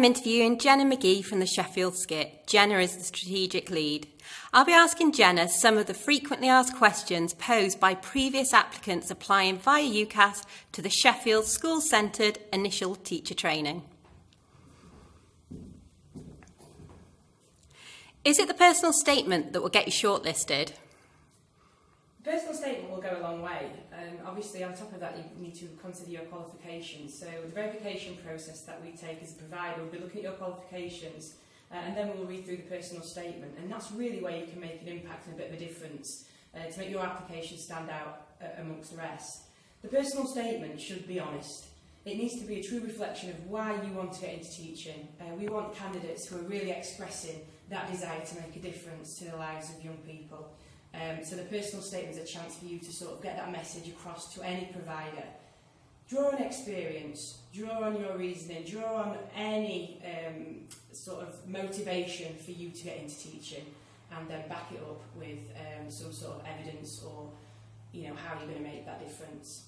I'm interviewing Jenna McGee from the Sheffield SCITT. Jenna is the strategic lead. I'll be asking Jenna some of the frequently asked questions posed by previous applicants applying via UCAS to the Sheffield School-Centred Initial Teacher Training. Is it the personal statement that will get you shortlisted? The personal statement will go a long way. Obviously, on top of that, you need to consider your qualifications. So the verification process that we take as a provider will be looking at your qualifications, and then we'll read through the personal statement. And that's really where you can make an impact and a bit of a difference to make your application stand out amongst the rest. The personal statement should be honest. It needs to be a true reflection of why you want to get into teaching. We want candidates who are really expressing that desire to make a difference to the lives of young people. So the personal statement is a chance for you to sort of get that message across to any provider. Draw on experience, draw on your reasoning, draw on any sort of motivation for you to get into teaching, and then back it up with some sort of evidence or, how you're going to make that difference.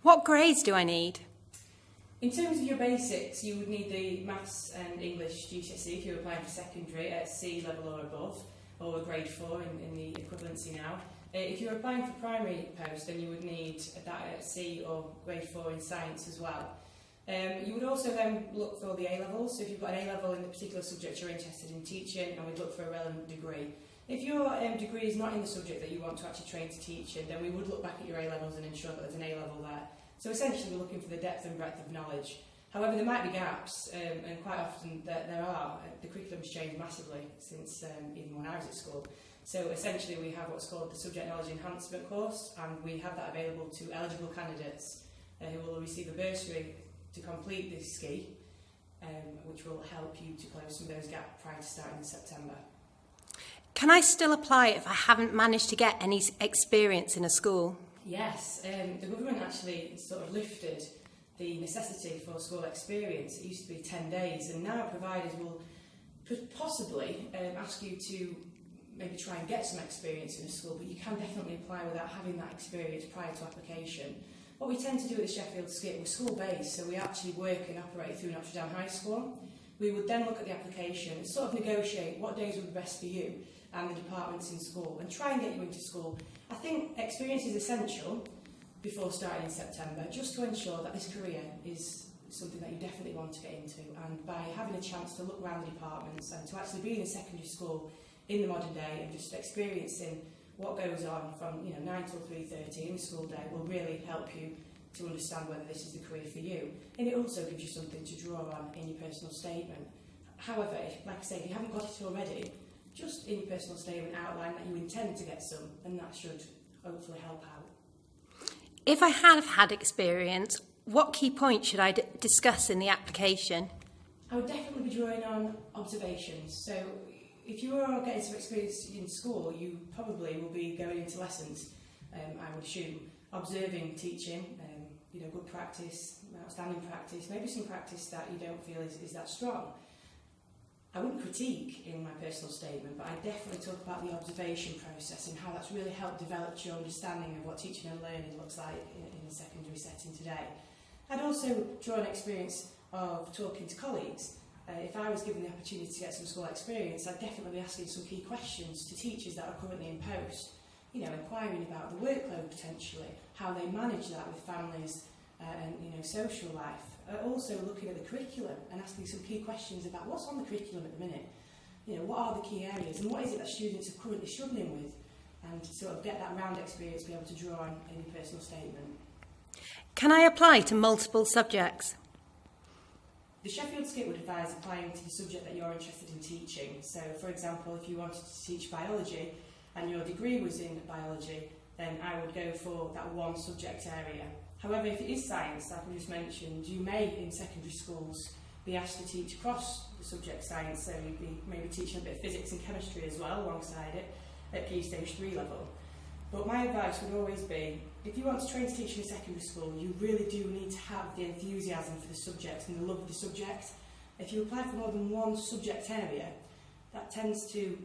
What grades do I need? In terms of your basics, you would need the Maths and English GCSE if you're applying for secondary at C level or above, or a grade 4 in the equivalency now. If you're applying for primary post, then you would need that at C or grade 4 in science as well. You would also then look for the A-levels, so if you've got an A-level in the particular subject you're interested in teaching, and we'd look for a relevant degree. If your degree is not in the subject that you want to actually train to teach in, then we would look back at your A-levels and ensure that there's an A-level there. So essentially we're looking for the depth and breadth of knowledge. However, there might be gaps, and quite often there are. The curriculum's changed massively since even when I was at school. So essentially we have what's called the Subject Knowledge Enhancement course, and we have that available to eligible candidates who will receive a bursary to complete this SCITT, which will help you to close some of those gaps prior to starting in September. Can I still apply if I haven't managed to get any experience in a school? Yes, the government actually sort of lifted the necessity for school experience. It used to be 10 days, and now providers will possibly ask you to maybe try and get some experience in a school, but you can definitely apply without having that experience prior to application. What we tend to do at the Sheffield SCITT, we're school-based, so we actually work and operate through Notre Dame High School. We would then look at the application and sort of negotiate what days would be best for you and the departments in school, and try and get you into school. I think experience is essential before starting in September, just to ensure that this career is something that you definitely want to get into, and by having a chance to look around the departments and to actually be in a secondary school in the modern day and just experiencing what goes on from 9 till 3:30 in the school day will really help you to understand whether this is the career for you. And it also gives you something to draw on in your personal statement. However, like I say, if you haven't got it already, just in your personal statement outline that you intend to get some, and that should hopefully help out. If I have had experience, what key points should I discuss in the application? I would definitely be drawing on observations. So if you are getting some experience in school, you probably will be going into lessons, I would assume, observing teaching, good practice, outstanding practice, maybe some practice that you don't feel is that strong. I wouldn't critique in my personal statement, but I definitely talk about the observation process and how that's really helped develop your understanding of what teaching and learning looks like in a secondary setting today. I'd also draw an experience of talking to colleagues. If I was given the opportunity to get some school experience, I'd definitely be asking some key questions to teachers that are currently in post, inquiring about the workload potentially, how they manage that with families and social life. Also looking at the curriculum and asking some key questions about what's on the curriculum at the minute. What are the key areas and what is it that students are currently struggling with, and to sort of get that round experience, be able to draw on in your personal statement. Can I apply to multiple subjects? The Sheffield SCITT would advise applying to the subject that you're interested in teaching. So, for example, if you wanted to teach biology and your degree was in biology, then I would go for that one subject area. However, if it is science, like I just mentioned, you may, in secondary schools, be asked to teach across the subject science, so you'd be maybe teaching a bit of physics and chemistry as well alongside it at Key Stage 3 level. But my advice would always be, if you want to train to teach in a secondary school, you really do need to have the enthusiasm for the subject and the love of the subject. If you apply for more than one subject area, that tends to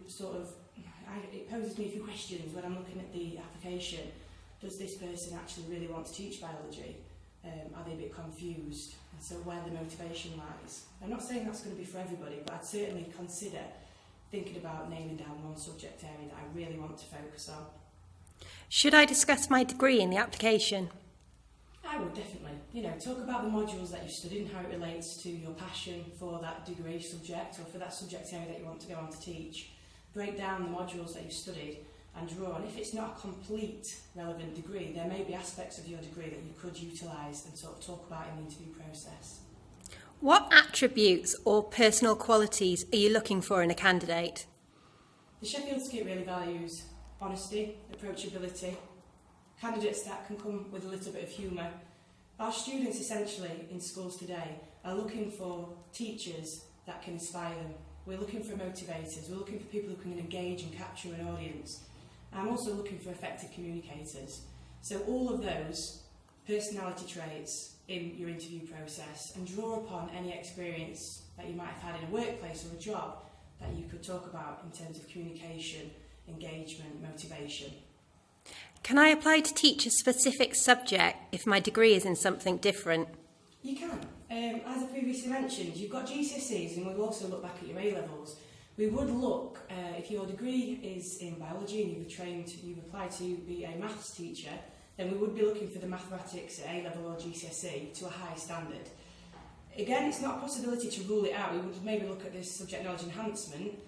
it poses me a few questions when I'm looking at the application. Does this person actually really want to teach biology? Are they a bit confused? And so where the motivation lies. I'm not saying that's going to be for everybody, but I'd certainly consider thinking about naming down one subject area that I really want to focus on. Should I discuss my degree in the application? I would definitely. Talk about the modules that you studied and how it relates to your passion for that degree subject or for that subject area that you want to go on to teach. Break down the modules that you studied and draw on. If it's not a complete relevant degree, there may be aspects of your degree that you could utilise and sort of talk about in the interview process. What attributes or personal qualities are you looking for in a candidate? The Sheffield SCITT really values honesty, approachability, candidates that can come with a little bit of humour. Our students essentially in schools today are looking for teachers that can inspire them. We're looking for motivators, we're looking for people who can engage and capture an audience. I'm also looking for effective communicators. So all of those personality traits in your interview process, and draw upon any experience that you might have had in a workplace or a job that you could talk about in terms of communication, engagement, motivation. Can I apply to teach a specific subject if my degree is in something different? You can. As I previously mentioned, you've got GCSEs and we'll also look back at your A-levels. We would look, if your degree is in biology and you've applied to be a maths teacher, then we would be looking for the mathematics at A-level or GCSE to a high standard. Again, it's not a possibility to rule it out. We would maybe look at this subject knowledge enhancement,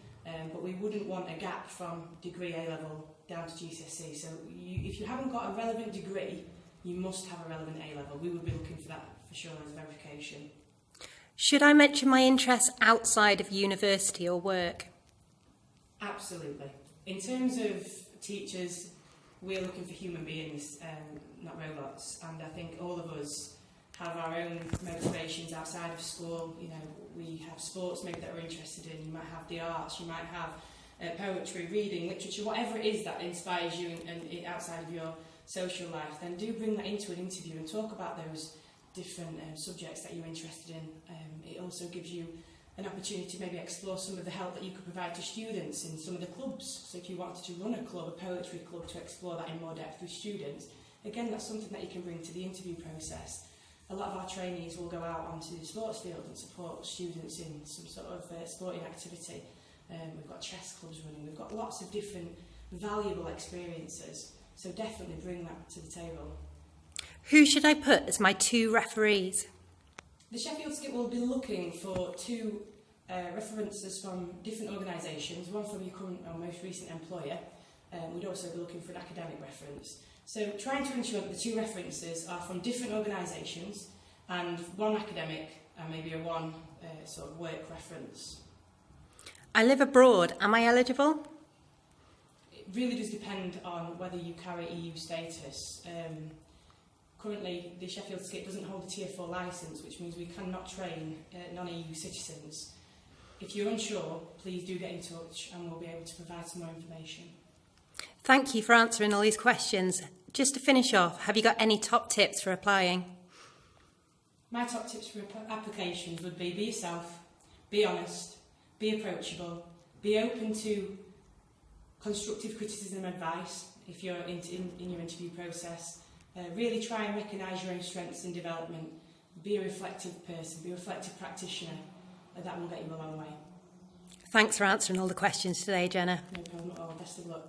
but we wouldn't want a gap from degree A-level down to GCSE. So if you haven't got a relevant degree, you must have a relevant A-level. We would be looking for that for sure as verification. Should I mention my interests outside of university or work? Absolutely. In terms of teachers, we're looking for human beings, not robots. And I think all of us have our own motivations outside of school. We have sports maybe that we're interested in. You might have the arts. You might have poetry, reading, literature, whatever it is that inspires you and outside of your social life. Then do bring that into an interview and talk about those different subjects that you're interested in. It also gives you an opportunity to maybe explore some of the help that you could provide to students in some of the clubs. So if you wanted to run a club, a poetry club, to explore that in more depth with students, again, that's something that you can bring to the interview process. A lot of our trainees will go out onto the sports field and support students in some sort of sporting activity. We've got chess clubs running, we've got lots of different valuable experiences, so definitely bring that to the table. Who should I put as my 2 referees? The Sheffield SCITT will be looking for 2 references from different organisations, one from your current or most recent employer. We'd also be looking for an academic reference. So trying to ensure that the 2 references are from different organisations and one academic and maybe one sort of work reference. I live abroad. Am I eligible? It really does depend on whether you carry EU status. Currently, the Sheffield SCITT doesn't hold a Tier 4 licence, which means we cannot train non-EU citizens. If you're unsure, please do get in touch and we'll be able to provide some more information. Thank you for answering all these questions. Just to finish off, have you got any top tips for applying? My top tips for applications would be yourself, be honest, be approachable, be open to constructive criticism and advice if you're in your interview process. Really try and recognise your own strengths and development. Be a reflective person, be a reflective practitioner. That will get you a long way. Thanks for answering all the questions today, Jenna. No problem at all. Best of luck.